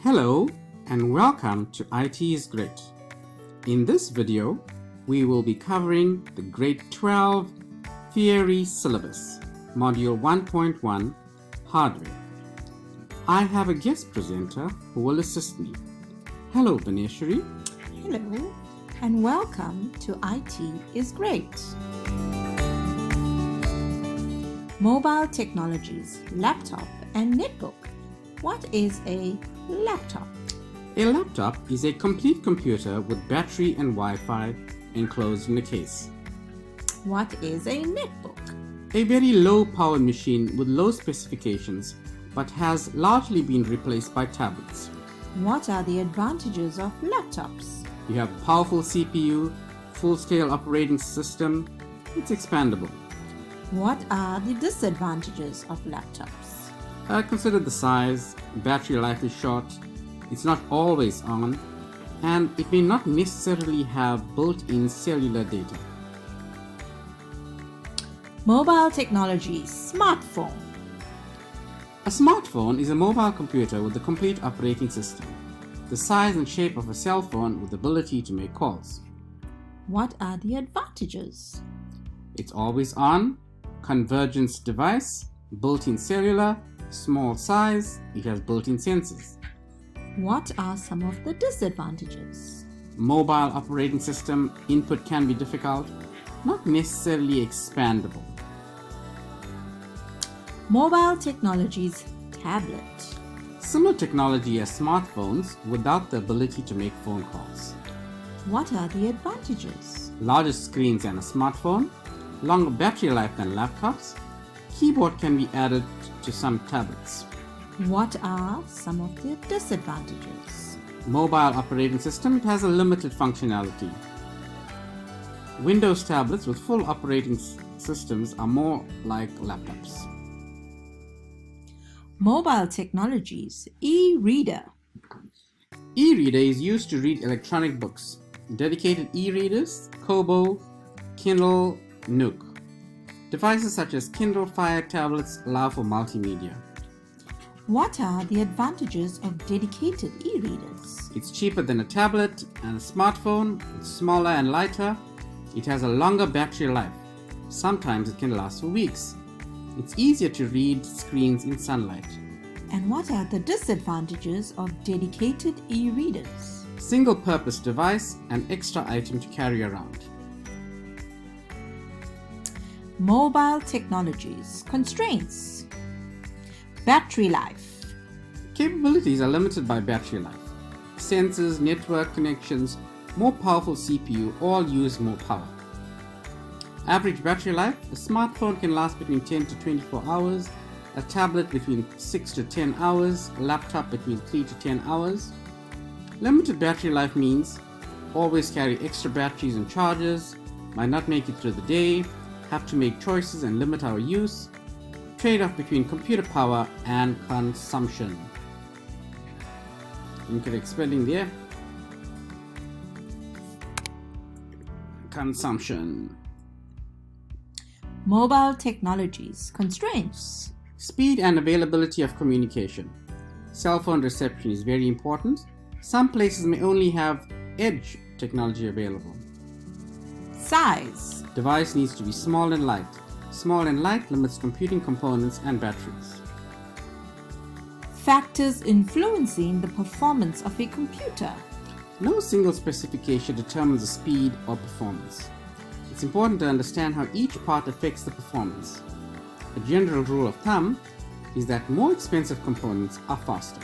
Hello and welcome to IT is Great. In this video, we will be covering the Grade 12 Theory Syllabus, Module 1.1, Hardware. I have a guest presenter who will assist me. Hello, Vaneshwari. Hello, and welcome to IT is Great. Mobile technologies, laptop and netbook. What is a laptop? A laptop is a complete computer with battery and Wi-Fi enclosed in a case. What is a netbook? A very low-powered machine with low specifications but has largely been replaced by tablets. What are the advantages of laptops? You have a powerful CPU, full-scale operating system. It's expandable. What are the disadvantages of laptops? Consider the size, battery life is short, it's not always on, and it may not necessarily have built-in cellular data. Mobile technologies, smartphone. A smartphone is a mobile computer with a complete operating system, the size and shape of a cell phone with the ability to make calls. What are the advantages? It's always on, Convergence device, built-in cellular, small size, it has built-in sensors. What are some of the disadvantages? Mobile operating system input can be difficult, not necessarily expandable. Mobile technologies, tablet. Similar technology as smartphones without the ability to make phone calls. What are the advantages? Larger screens than a smartphone, longer battery life than laptops, keyboard can be added to some tablets. What are some of the disadvantages? Mobile operating system, it has a limited functionality. Windows tablets with full operating systems are more like laptops. Mobile technologies, e-reader. E-reader is used to read electronic books. Dedicated e-readers, Kobo, Kindle, Nook. Devices such as Kindle Fire tablets allow for multimedia. What are the advantages of dedicated e-readers? It's cheaper than a tablet and a smartphone. It's smaller and lighter. It has a longer battery life. Sometimes it can last for weeks. It's easier to read screens in sunlight. And what are the disadvantages of dedicated e-readers? Single-purpose device and extra item to carry around. Mobile technologies, constraints. Battery life. Capabilities are limited by battery life. Sensors, network connections, more powerful CPU all use more power. Average battery life, a smartphone can last between 10 to 24 hours, a tablet between 6 to 10 hours, a laptop between 3 to 10 hours. Limited battery life means always carry extra batteries and chargers, might not make it through the day, have to make choices and limit our use, trade-off between computer power and consumption. Incorrect spelling there. Consumption. Mobile technologies, constraints. Speed and availability of communication. Cell phone reception is very important. Some places may only have edge technology available. Size. Device needs to be small and light. Small and light limits computing components and batteries. Factors influencing the performance of a computer. No single specification determines the speed or performance. It's important to understand how each part affects the performance. A general rule of thumb is that more expensive components are faster.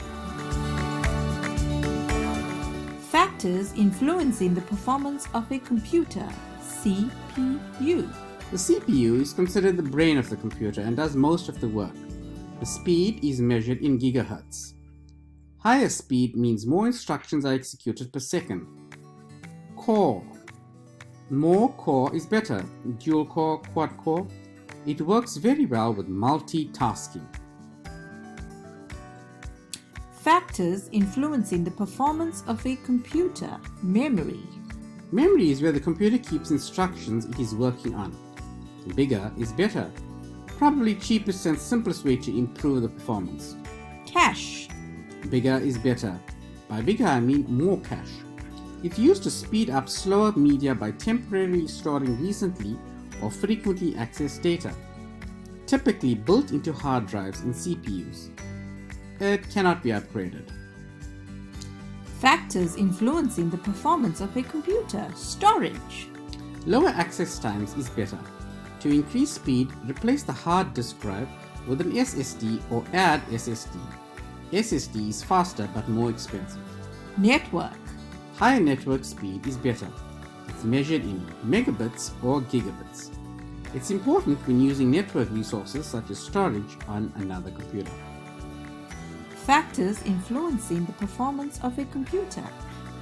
Factors influencing the performance of a computer. CPU. The CPU is considered the brain of the computer and does most of the work. The speed is measured in gigahertz. Higher speed means more instructions are executed per second. Core. More core is better. Dual core, quad core. It works very well with multitasking. Factors influencing the performance of a computer. Memory. Memory is where the computer keeps instructions it is working on. Bigger is better. Probably cheapest and simplest way to improve the performance. Cache. Bigger is better. By bigger I mean more cache. It's used to speed up slower media by temporarily storing recently or frequently accessed data, typically built into hard drives and CPUs. It cannot be upgraded. Factors influencing the performance of a computer. Storage. Lower access times is better. To increase speed, replace the hard disk drive with an SSD or add SSD. SSD is faster but more expensive. Network. Higher network speed is better. It's measured in megabits or gigabits. It's important when using network resources such as storage on another computer. Factors influencing the performance of a computer.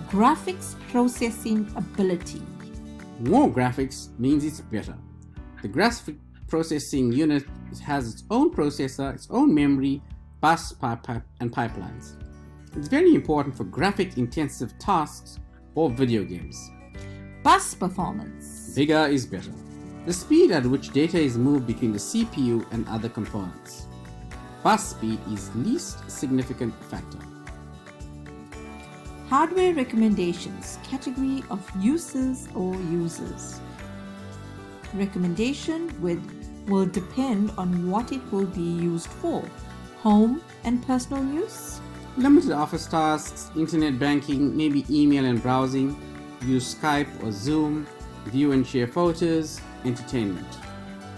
Graphics processing ability. More graphics means it's better. The graphic processing unit has its own processor, its own memory, bus, and pipelines. It's very important for graphic-intensive tasks or video games. Bus performance. Bigger is better. The speed at which data is moved between the CPU and other components. Bus speed is least significant factor. Hardware recommendations. Category of uses or users. Recommendation with will depend on what it will be used for. Home and personal use. Limited office tasks, internet banking, maybe email and browsing. Use Skype or Zoom. View and share photos. Entertainment.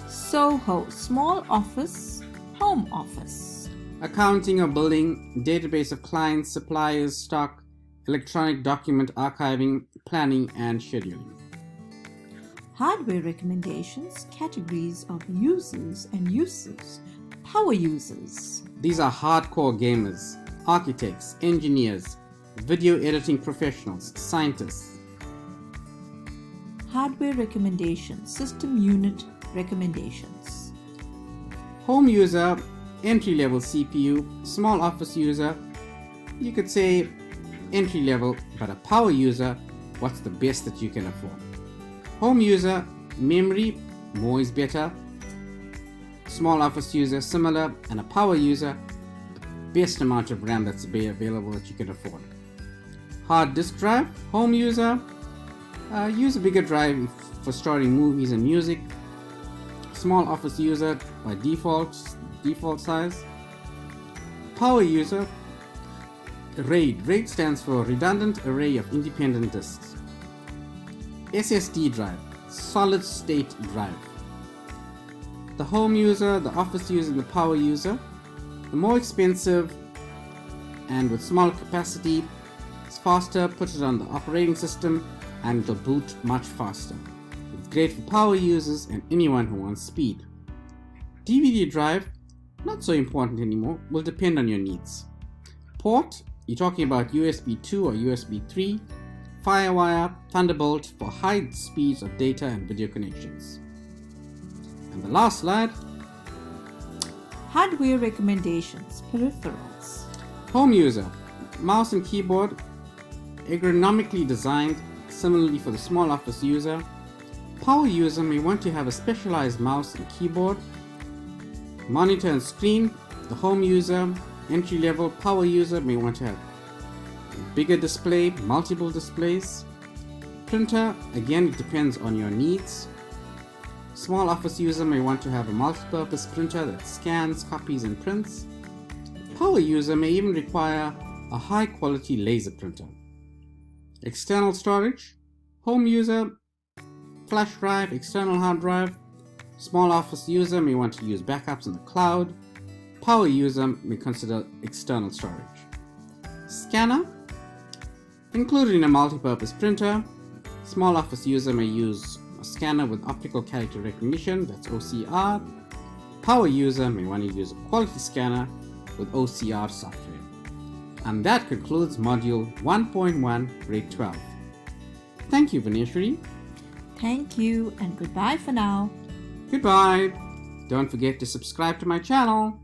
SOHO. Small office. Home office. Accounting or billing. Database of clients, suppliers, stock. Electronic document archiving, planning and scheduling. Hardware recommendations. Categories of users and uses. Power users. These are hardcore gamers, architects, engineers, video editing professionals, scientists. Hardware recommendations. System unit recommendations. Home user, entry-level CPU, small office user, you could say entry-level, but a power user, what's the best that you can afford? Home user, memory, more is better. Small office user, similar, and a power user, the best amount of RAM that's available that you can afford. Hard disk drive, home user, use a bigger drive for storing movies and music. Small office user by default size. Power user, RAID. RAID stands for Redundant Array of Independent Disks. SSD drive, solid state drive. The home user, the office user, and the power user. The more expensive and with smaller capacity, it's faster, put it on the operating system and it'll boot much faster. It's great for power users and anyone who wants speed. DVD drive, not so important anymore, will depend on your needs. Port, you're talking about USB 2 or USB 3, Firewire, Thunderbolt for high speeds of data and video connections. And the last slide. Hardware recommendations. Peripherals. Home user, mouse and keyboard, ergonomically designed, similarly for the small office user. Power user may want to have a specialized mouse and keyboard. Monitor and screen, the home user, entry-level. Power user may want to have a bigger display, multiple displays. Printer, again it depends on your needs. Small office user may want to have a multi-purpose printer that scans, copies and prints. Power user may even require a high-quality laser printer. External storage, home user, flash drive, external hard drive. Small office user may want to use backups in the cloud. Power user may consider external storage. Scanner, included in a multi-purpose printer. Small office user may use a scanner with optical character recognition, that's OCR. Power user may want to use a quality scanner with OCR software. And that concludes module 1.1 grade 12. Thank you, Vaneshwari. Thank you and goodbye for now. Goodbye. Don't forget to subscribe to my channel.